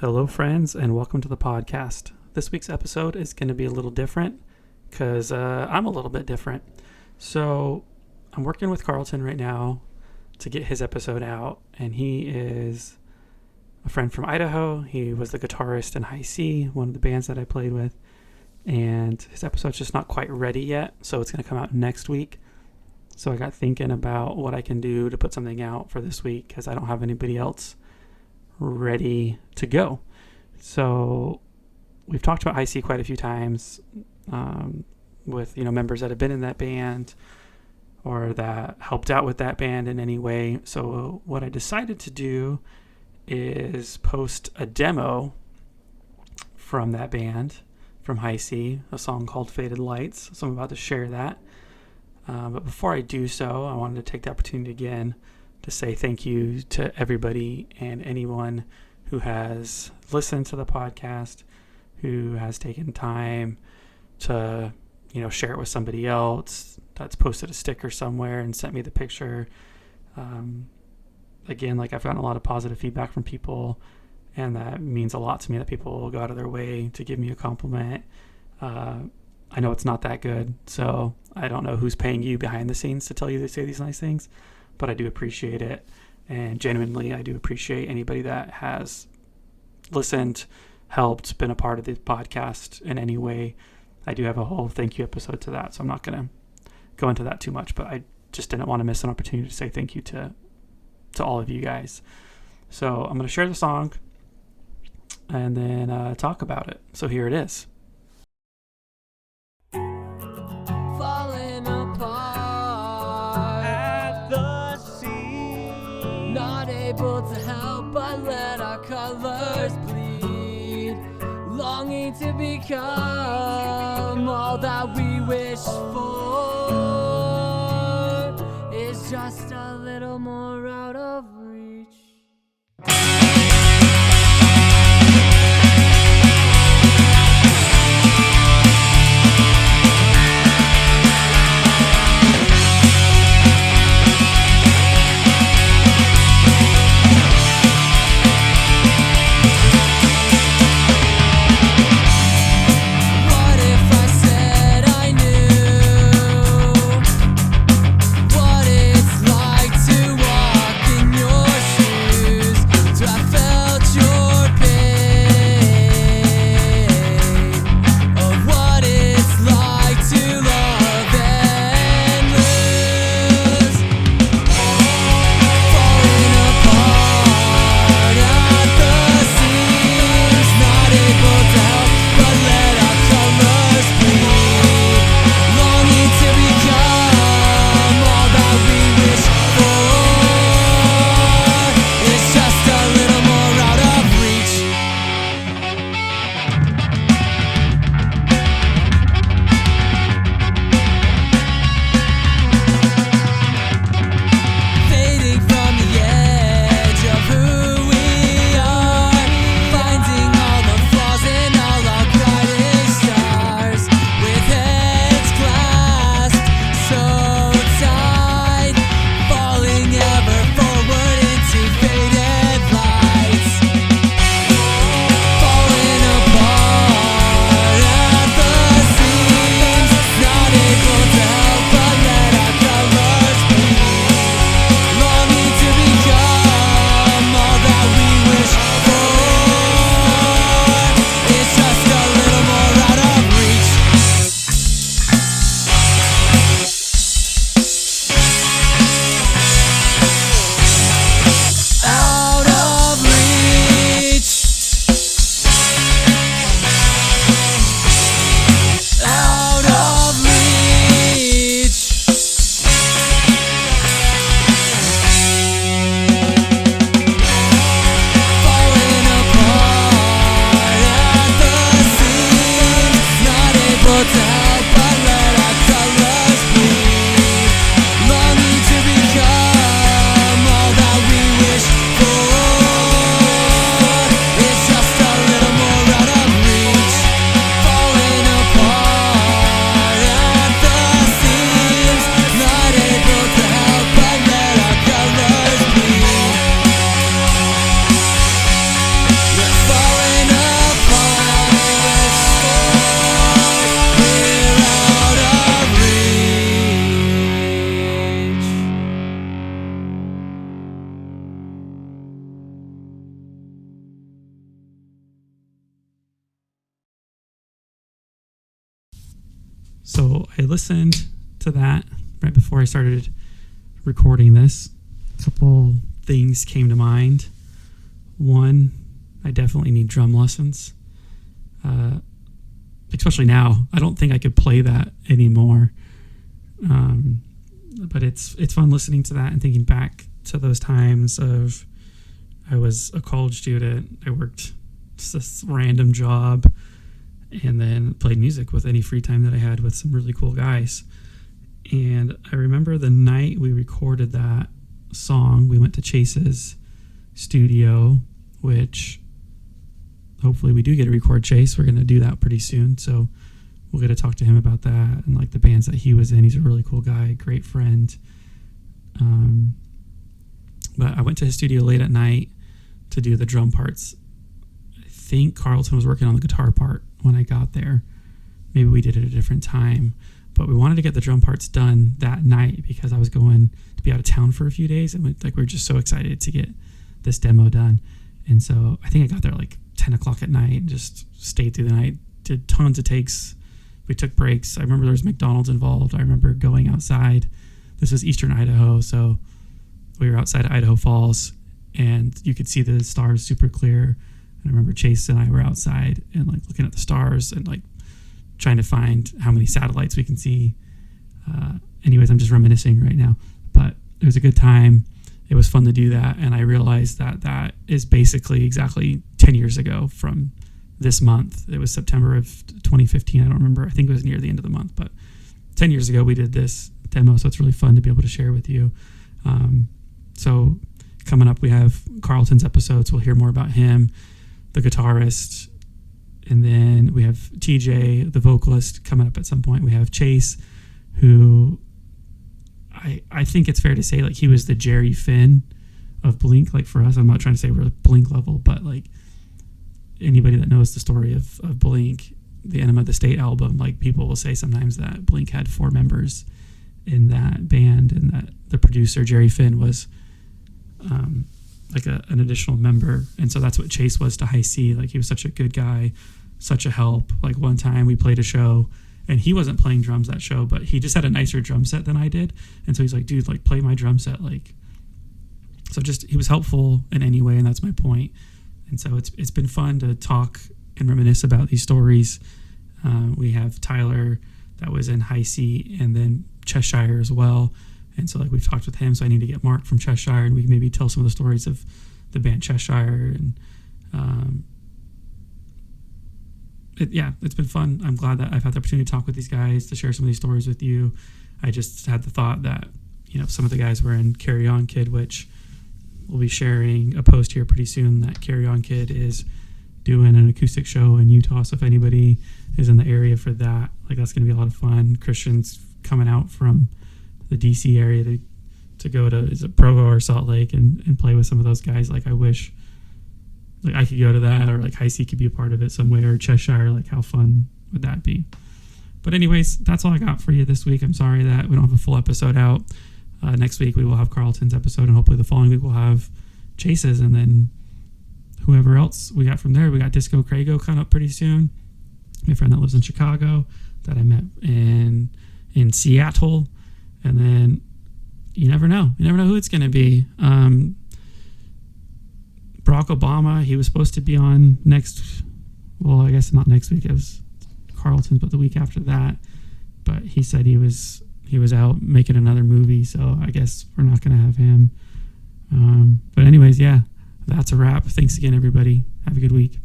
Hello, friends, and welcome to the podcast. This week's episode is going to be a little different because I'm a little bit different. So I'm working with Karlton right now to get his episode out, and he is a friend from Idaho. He was the guitarist in Hycie, one of the bands that I played with, and his episode's just not quite ready yet, so it's going to come out next week. So I got thinking about what I can do to put something out for this week because I don't have anybody else ready to go. So we've talked about Hycie quite a few times with members that have been in that band or that helped out with that band in any way. So what I decided to do is post a demo from that band, from Hycie, a song called Faded Lights. So I'm about to share that. But before I do so, I wanted to take the opportunity again to say thank you to everybody and anyone who has listened to the podcast, who has taken time to, share it with somebody else, that's posted a sticker somewhere and sent me the picture. Again, I've gotten a lot of positive feedback from people, and that means a lot to me that people go out of their way to give me a compliment. I know it's not that good, so I don't know who's paying you behind the scenes to tell you to say these nice things, but I do appreciate it. And genuinely, I do appreciate anybody that has listened, helped, been a part of the podcast in any way. I do have a whole thank you episode to that, so I'm not going to go into that too much, but I just didn't want to miss an opportunity to say thank you to all of you guys. So I'm going to share the song and then talk about it. So here it is. Falling apart at the sea, not able to help but let our colors bleed, longing to become all that we wish for is just a little more out of reach. What it's like to walk So I listened to that right before I started recording this. A couple things came to mind. One, I definitely need drum lessons. Especially now. I don't think I could play that anymore. But it's fun listening to that and thinking back to those times of I was a college student. I worked just this random job and then played music with any free time that I had with some really cool guys. And I remember the night we recorded that song, we went to Chase's studio, which hopefully we do get to record Chase. We're going to do that pretty soon. So we'll get to talk to him about that and like the bands that he was in. He's a really cool guy, great friend. But I went to his studio late at night to do the drum parts. I think Karlton was working on the guitar part when I got there. Maybe we did it at a different time. But we wanted to get the drum parts done that night because I was going to be out of town for a few days. And we were just so excited to get this demo done. And so I think I got there like 10 o'clock at night and just stayed through the night, did tons of takes. We took breaks. I remember there was McDonald's involved. I remember going outside. This was eastern Idaho, so we were outside of Idaho Falls, and you could see the stars super clear. And I remember Chase and I were outside and like looking at the stars and like trying to find how many satellites we can see. Anyways, I'm just reminiscing right now, but it was a good time. It was fun to do that, and I realized that that is basically exactly 10 years ago from this month. It was September of 2015. I don't remember. I think it was near the end of the month, but 10 years ago we did this demo, so it's really fun to be able to share with you. So coming up, we have Karlton's episodes. We'll hear more about him, the guitarist, and then we have TJ, the vocalist, coming up at some point. We have Chase, who I think it's fair to say like he was the Jerry Finn of Blink. Like for us, I'm not trying to say we're Blink level, but like anybody that knows the story of Blink, the Enema of the State album, like people will say sometimes that Blink had 4 members in that band and that the producer Jerry Finn was like an additional member. And so that's what Chase was to Hycie. Like he was such a good guy, such a help. Like one time we played a show and he wasn't playing drums that show, but he just had a nicer drum set than I did. And so he's like, dude, like play my drum set. Like, so just, he was helpful in any way. And that's my point. And so it's been fun to talk and reminisce about these stories. We have Tyler that was in Hycie and then Cheshire as well. And so like we've talked with him, so I need to get Mark from Cheshire and we can maybe tell some of the stories of the band Cheshire. And it's been fun. I'm glad that I've had the opportunity to talk with these guys, to share some of these stories with you. I just had the thought that, some of the guys were in Carry On Kid, which we'll be sharing a post here pretty soon that Carry On Kid is doing an acoustic show in Utah. So if anybody is in the area for that, like that's going to be a lot of fun. Christian's coming out from the DC area to go to, is it Provo or Salt Lake and play with some of those guys. Like I wish like I could go to that, or like Hycie could be a part of it some way, or Cheshire. Like how fun would that be? But anyways, that's all I got for you this week. I'm sorry that we don't have a full episode out. Next week we will have Karlton's episode, and hopefully the following week we'll have Chase's, and then whoever else we got from there. We got Disco Crago coming up pretty soon. My friend that lives in Chicago that I met in Seattle. And then you never know. You never know who it's going to be. Barack Obama, he was supposed to be on I guess not next week. It was Karlton's, but the week after that. But he said he was out making another movie, so I guess we're not going to have him. But anyways, yeah, that's a wrap. Thanks again, everybody. Have a good week.